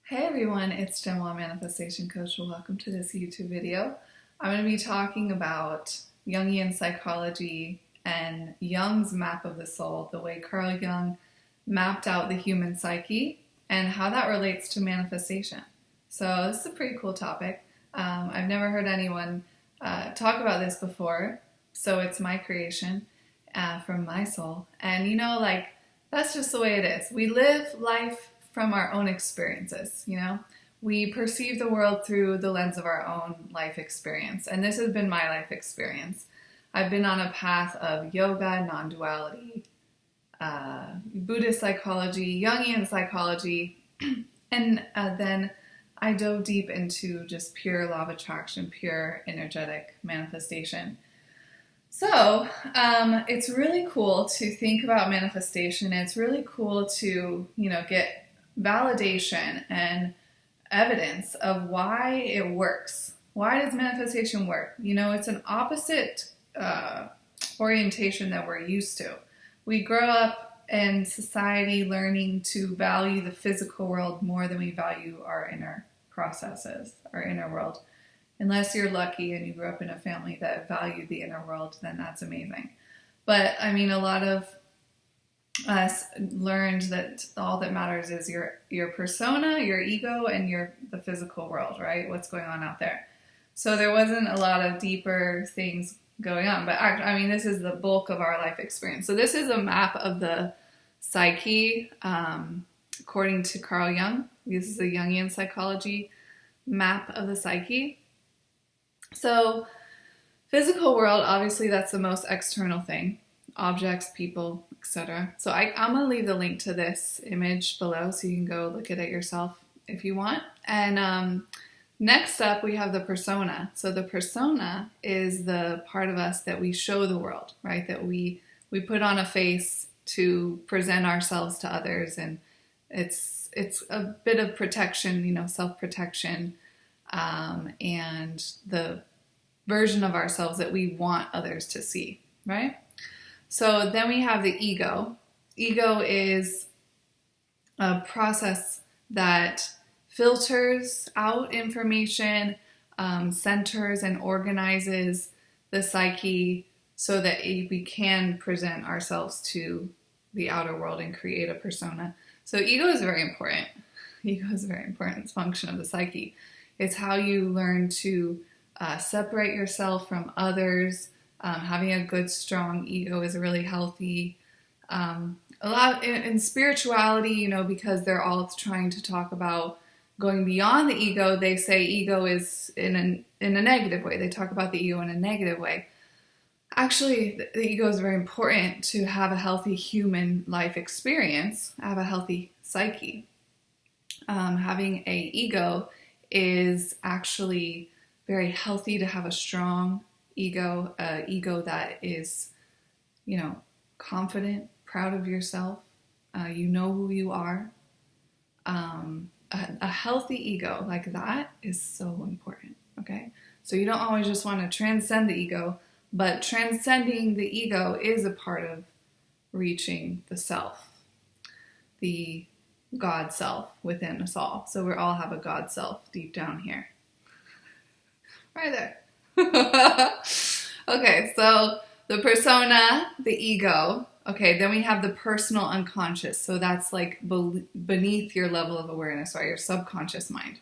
Hey everyone, it's Gemma, Manifestation Coach. Welcome to this YouTube video. I'm going to be talking about Jungian psychology and Jung's map of the soul, the way Carl Jung mapped out the human psyche and how that relates to manifestation. So this is a pretty cool topic. I've never heard anyone talk about this before, so it's my creation from my soul. And that's just the way it is. We live life from our own experiences, we perceive the world through the lens of our own life experience. And this has been my life experience. I've been on a path of yoga, non-duality, Buddhist psychology, Jungian psychology, and then I dove deep into just pure law of attraction, pure energetic manifestation. So it's really cool to think about manifestation. It's really cool to, get validation and evidence of why it works. Why does manifestation work? It's an opposite orientation that we're used to. We grow up in society learning to value the physical world more than we value our inner processes, our inner world. Unless you're lucky and you grew up in a family that valued the inner world, then that's amazing. But a lot of us learned that all that matters is your persona, your ego, and the physical world, right? What's going on out there. So there wasn't a lot of deeper things going on. But this is the bulk of our life experience. So this is a map of the psyche, according to Carl Jung. This is a Jungian psychology map of the psyche. So physical world, obviously that's the most external thing. Objects, people, etc. So I'm going to leave the link to this image below so you can go look at it yourself if you want. And next up, we have the persona. So the persona is the part of us that we show the world, right? That we put on a face to present ourselves to others. And it's a bit of protection, self-protection, and the version of ourselves that we want others to see, right? So then we have the ego. Ego is a process that filters out information, centers and organizes the psyche so that we can present ourselves to the outer world and create a persona. So ego is very important. Ego is a very important function of the psyche. It's how you learn to separate yourself from others. Having a good, strong ego is really healthy. A lot in spirituality, because they're all trying to talk about going beyond the ego, they say ego is in a negative way. They talk about the ego in a negative way. Actually, the ego is very important to have a healthy human life experience, have a healthy psyche. Having an ego is actually very healthy to have a strong ego that is, confident, proud of yourself. You know who you are. A healthy ego like that is so important, okay? So you don't always just want to transcend the ego, but transcending the ego is a part of reaching the self, the God self within us all. So we all have a God self deep down here. Right there. Okay, so the persona, the ego. Okay, then we have the personal unconscious. So that's like beneath your level of awareness, or your subconscious mind.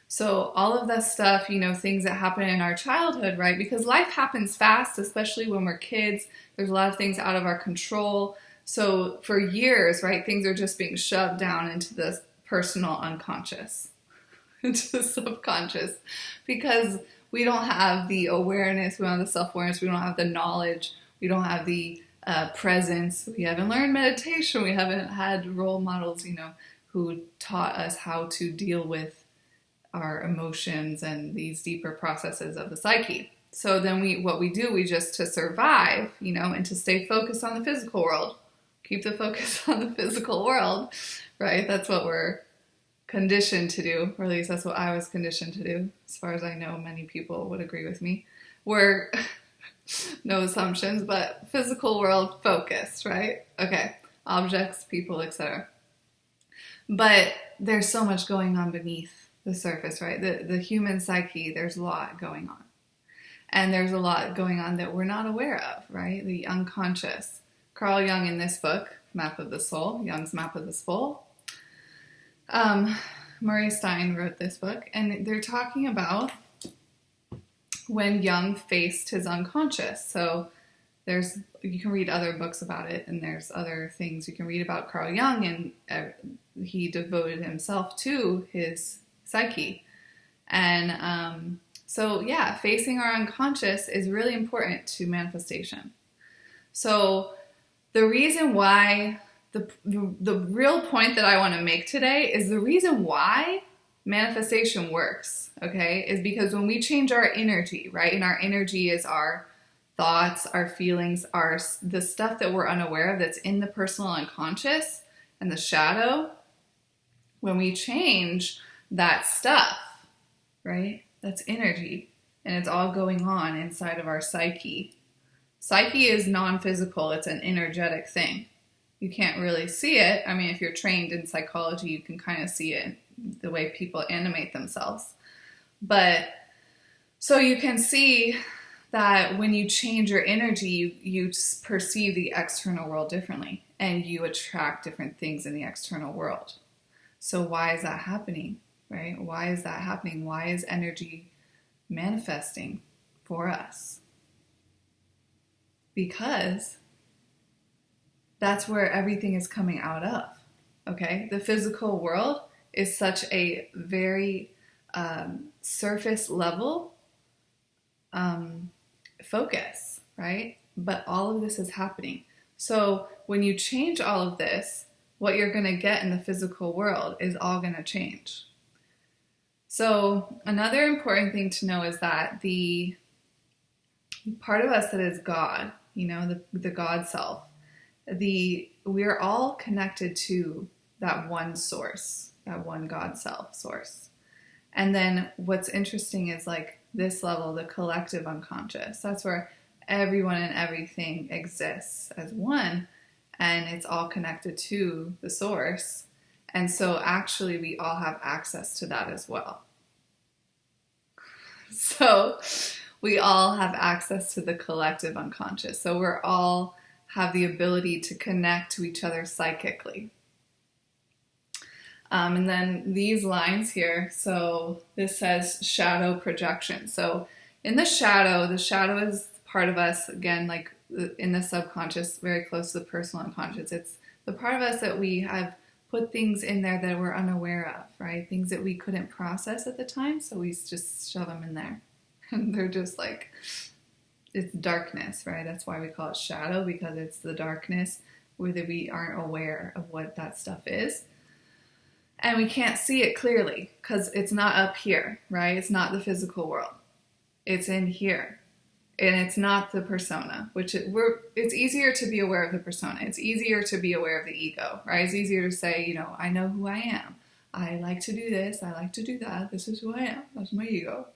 So all of that stuff, things that happen in our childhood, right? Because life happens fast, especially when we're kids. There's a lot of things out of our control. So for years, right, things are just being shoved down into the personal unconscious, into the subconscious, because we don't have the awareness, we don't have the self-awareness, we don't have the knowledge, we don't have the presence, we haven't learned meditation, we haven't had role models, who taught us how to deal with our emotions and these deeper processes of the psyche. So then we just to survive, and to stay focused on the physical world, keep the focus on the physical world, right? That's what we're conditioned to do, or at least that's what I was conditioned to do. As far as I know, many people would agree with me. We're, no assumptions, but physical world focused, right? Okay, objects, people, etc. But there's so much going on beneath the surface, right? The human psyche, there's a lot going on. And there's a lot going on that we're not aware of, right? The unconscious. Carl Jung in this book, Map of the Soul, Jung's Map of the Soul, Murray Stein wrote this book, and they're talking about when Jung faced his unconscious. So you can read other books about it, and there's other things you can read about Carl Jung, and he devoted himself to his psyche. And so yeah, facing our unconscious is really important to manifestation. So the reason why, the real point that I want to make today is the reason why manifestation works, okay, is because when we change our energy, right, and our energy is our thoughts, our feelings, the stuff that we're unaware of that's in the personal unconscious and the shadow, when we change that stuff, right, that's energy, and it's all going on inside of our psyche. Psyche is non-physical, it's an energetic thing. You can't really see it. I mean, if you're trained in psychology, you can kind of see it, the way people animate themselves. But so you can see that when you change your energy, you perceive the external world differently, and you attract different things in the external world. So why is that happening, right? Why is that happening? Why is energy manifesting for us? Because that's where everything is coming out of, okay? The physical world is such a very surface level focus, right? But all of this is happening. So when you change all of this, what you're going to get in the physical world is all going to change. So another important thing to know is that the part of us that is God, you know, the God self, we're all connected to that one source, that one God self source. And then what's interesting is like this level, the collective unconscious. That's where everyone and everything exists as one, and it's all connected to the source. And so actually we all have access to that as well. So we all have access to the collective unconscious. So we're all have the ability to connect to each other psychically. And then these lines here, so this says shadow projection. So in the shadow is part of us, again, like in the subconscious, very close to the personal unconscious. It's the part of us that we have put things in there that we're unaware of, right? Things that we couldn't process at the time, so we just shove them in there. And they're just like, it's darkness, right? That's why we call it shadow, because it's the darkness where we aren't aware of what that stuff is. And we can't see it clearly because it's not up here, right? It's not the physical world. It's in here. And it's not the persona, it's easier to be aware of the persona. It's easier to be aware of the ego, right? It's easier to say, you know, I know who I am. I like to do this. I like to do that. This is who I am. That's my ego.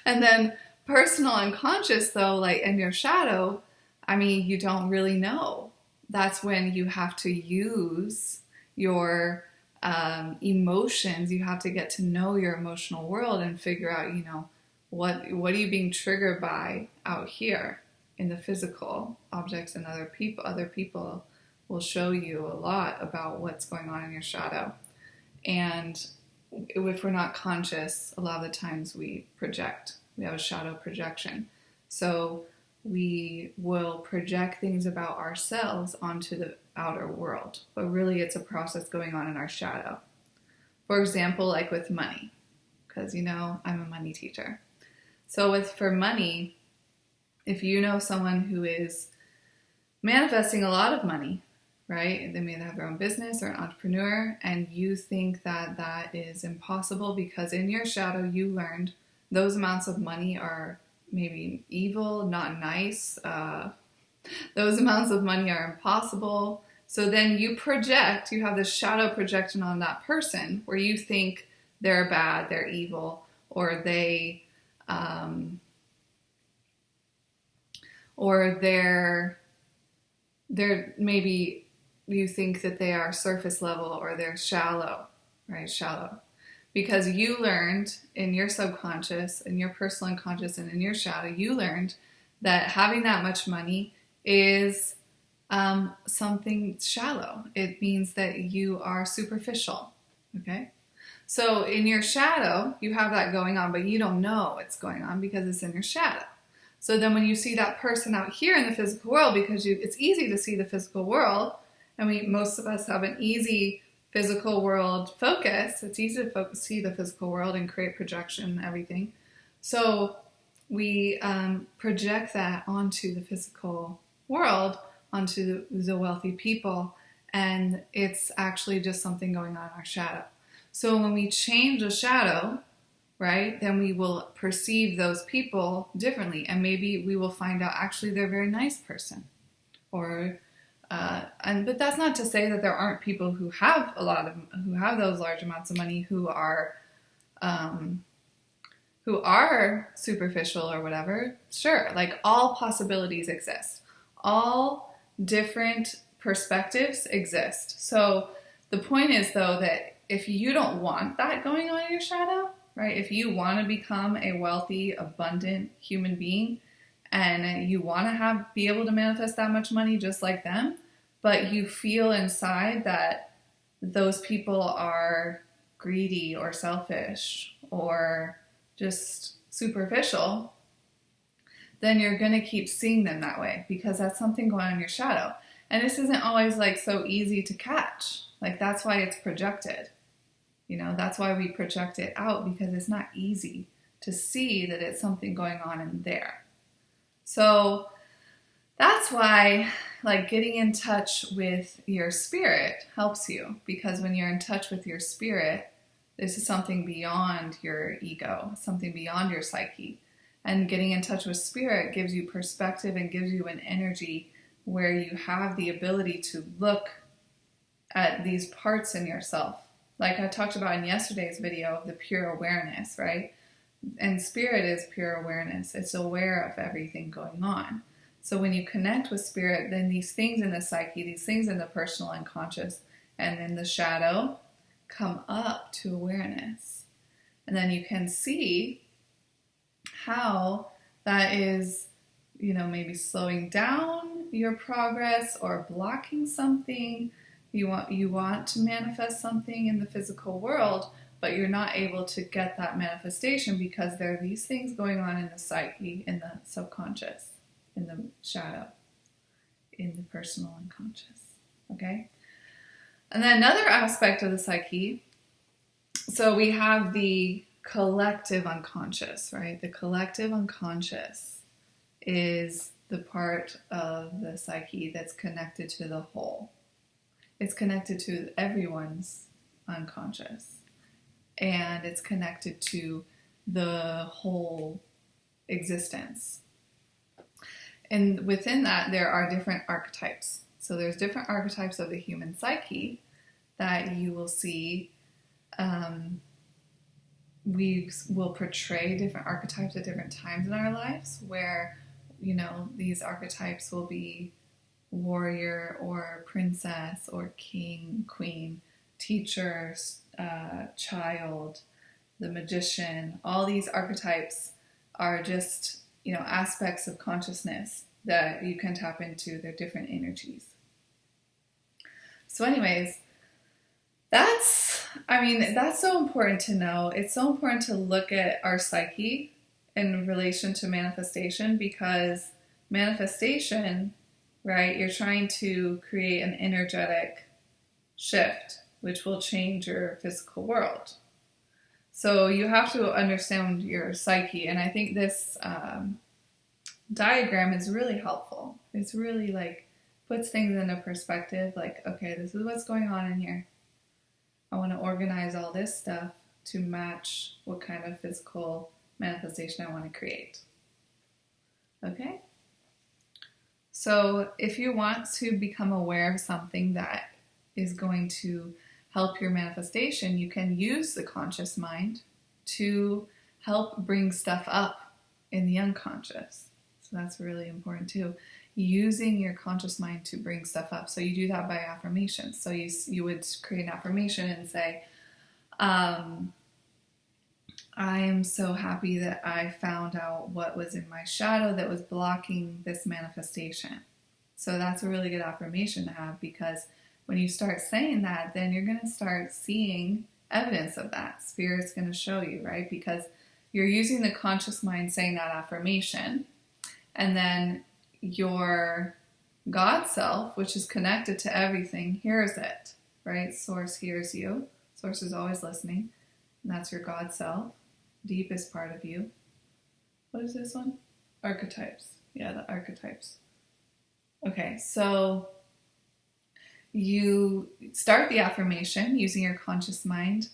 And then personal unconscious, though, like in your shadow, I mean, you don't really know. That's when you have to use your emotions. You have to get to know your emotional world and figure out, you know, what are you being triggered by out here in the physical objects, and other people will show you a lot about what's going on in your shadow. And if we're not conscious, a lot of the times we project. We have a shadow projection. So we will project things about ourselves onto the outer world, but really it's a process going on in our shadow. For example, like with money, because, you know, I'm a money teacher. So for money, if you know someone who is manifesting a lot of money, right? They may have their own business or an entrepreneur, and you think that that is impossible because in your shadow you learned those amounts of money are maybe evil, not nice. Those amounts of money are impossible. So then you have this shadow projection on that person where you think they're bad, they're evil, or they're maybe you think that they are surface level or they're shallow, right? Shallow. Because you learned in your subconscious, in your personal unconscious, and in your shadow, you learned that having that much money is something shallow. It means that you are superficial, okay? So in your shadow, you have that going on, but you don't know it's going on because it's in your shadow. So then when you see that person out here in the physical world, because it's easy to see the physical world, and most of us have an easy physical world focus. It's easy to see the physical world and create projection and everything. So we project that onto the physical world, onto the wealthy people, and it's actually just something going on in our shadow. So when we change the shadow, right, then we will perceive those people differently, and maybe we will find out actually they're a very nice person, or but that's not to say that there aren't people who have those large amounts of money who are superficial or whatever. Sure, like all possibilities exist, all different perspectives exist. So the point is, though, that if you don't want that going on in your shadow, right? If you want to become a wealthy, abundant human being, and you want to be able to manifest that much money just like them, but you feel inside that those people are greedy or selfish or just superficial, then you're going to keep seeing them that way because that's something going on in your shadow. And this isn't always like so easy to catch. Like that's why it's projected. You know, that's why we project it out, because it's not easy to see that it's something going on in there. So that's why, like, getting in touch with your spirit helps you, because when you're in touch with your spirit, this is something beyond your ego, something beyond your psyche. And getting in touch with spirit gives you perspective and gives you an energy where you have the ability to look at these parts in yourself. Like I talked about in yesterday's video, the pure awareness, right? And spirit is pure awareness. It's aware of everything going on. So when you connect with spirit, then these things in the psyche, these things in the personal unconscious and in the shadow come up to awareness. And then you can see how that is, you know, maybe slowing down your progress or blocking something. You want to manifest something in the physical world, but you're not able to get that manifestation because there are these things going on in the psyche, in the subconscious, in the shadow, in the personal unconscious. Okay? And then another aspect of the psyche, so we have the collective unconscious, right? The collective unconscious is the part of the psyche that's connected to the whole. It's connected to everyone's unconscious, and it's connected to the whole existence. And within that, there are different archetypes. So there's different archetypes of the human psyche that you will see. We will portray different archetypes at different times in our lives where, you know, these archetypes will be warrior or princess or king, queen, teacher, child, the magician. All these archetypes are just, you know, aspects of consciousness that you can tap into. They're different energies. So anyways, that's so important to know. It's so important to look at our psyche in relation to manifestation, because manifestation, right, you're trying to create an energetic shift, which will change your physical world. So you have to understand your psyche, and I think this diagram is really helpful. It's really like puts things into perspective, like, okay, this is what's going on in here. I want to organize all this stuff to match what kind of physical manifestation I want to create. Okay? So if you want to become aware of something that is going to help your manifestation, you can use the conscious mind to help bring stuff up in the unconscious. So that's really important too. using your conscious mind to bring stuff up. So you do that by affirmations. So you would create an affirmation and say, I'm so happy that I found out what was in my shadow that was blocking this manifestation. So that's a really good affirmation to have, because when you start saying that, then you're going to start seeing evidence of that. Spirit's going to show you, right? Because you're using the conscious mind saying that affirmation, and then your God self, which is connected to everything, hears it, right? Source hears you. Source is always listening, and that's your God self, deepest part of you. What is this one? Archetypes. Yeah, the archetypes. Okay, so you start the affirmation using your conscious mind,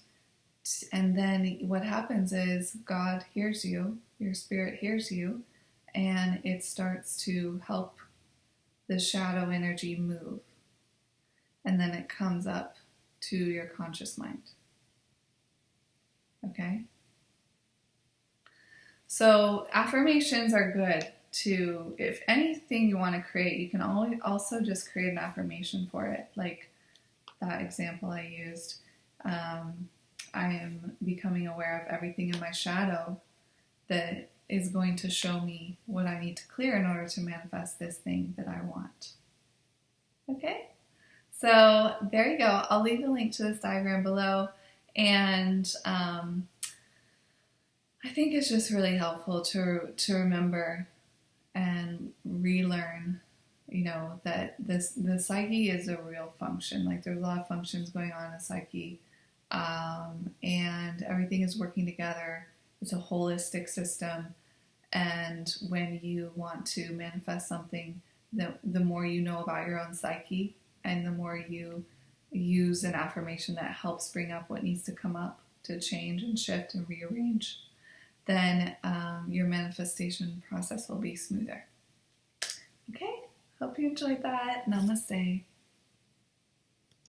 and then what happens is God hears you, your spirit hears you, and it starts to help the shadow energy move. And then it comes up to your conscious mind. Okay? So affirmations are good to, if anything you want to create, you can always also just create an affirmation for it. Like that example I used. I am becoming aware of everything in my shadow that is going to show me what I need to clear in order to manifest this thing that I want. Okay? So there you go. I'll leave the link to this diagram below. And I think it's just really helpful to remember and relearn, that the psyche is a real function. Like there's a lot of functions going on in the psyche, and everything is working together. It's a holistic system. And when you want to manifest something, the more you know about your own psyche, and the more you use an affirmation that helps bring up what needs to come up to change and shift and rearrange, then your manifestation process will be smoother. Okay, hope you enjoyed that. Namaste.